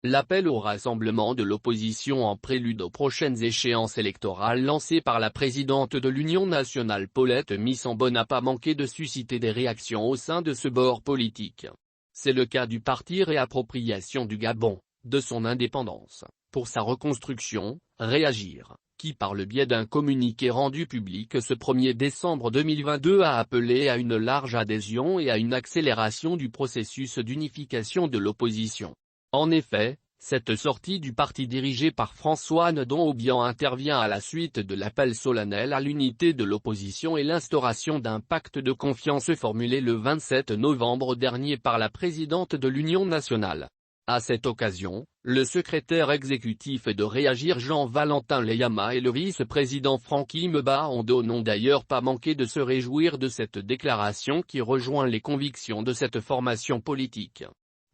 L'appel au rassemblement de l'opposition en prélude aux prochaines échéances électorales lancé par la présidente de l'Union nationale Paulette Missambon n'a pas manqué de susciter des réactions au sein de ce bord politique. C'est le cas du parti Réappropriation du Gabon, de son indépendance, pour sa reconstruction, Réagir, qui par le biais d'un communiqué rendu public ce 1er décembre 2022 a appelé à une large adhésion et à une accélération du processus d'unification de l'opposition. En effet, cette sortie du parti dirigé par François-Anne Obiang intervient à la suite de l'appel solennel à l'unité de l'opposition et l'instauration d'un pacte de confiance formulé le 27 novembre dernier par la présidente de l'Union nationale. À cette occasion, le secrétaire exécutif de Réagir Jean-Valentin Leyama et le vice-président Francky Meba n'ont d'ailleurs pas manqué de se réjouir de cette déclaration qui rejoint les convictions de cette formation politique.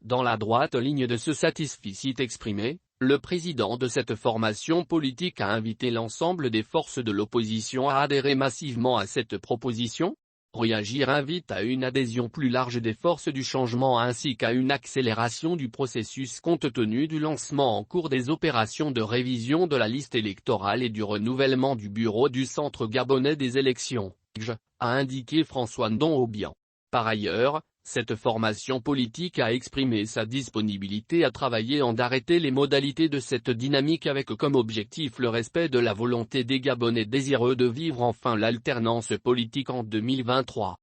Dans la droite ligne de ce satisfecit exprimé, le président de cette formation politique a invité l'ensemble des forces de l'opposition à adhérer massivement à cette proposition. Réagir invite à une adhésion plus large des forces du changement ainsi qu'à une accélération du processus compte tenu du lancement en cours des opérations de révision de la liste électorale et du renouvellement du bureau du Centre gabonais des élections, a indiqué François-Anne Obiang. Par ailleurs, cette formation politique a exprimé sa disponibilité à travailler d'arrêter les modalités de cette dynamique avec comme objectif le respect de la volonté des Gabonais désireux de vivre enfin l'alternance politique en 2023.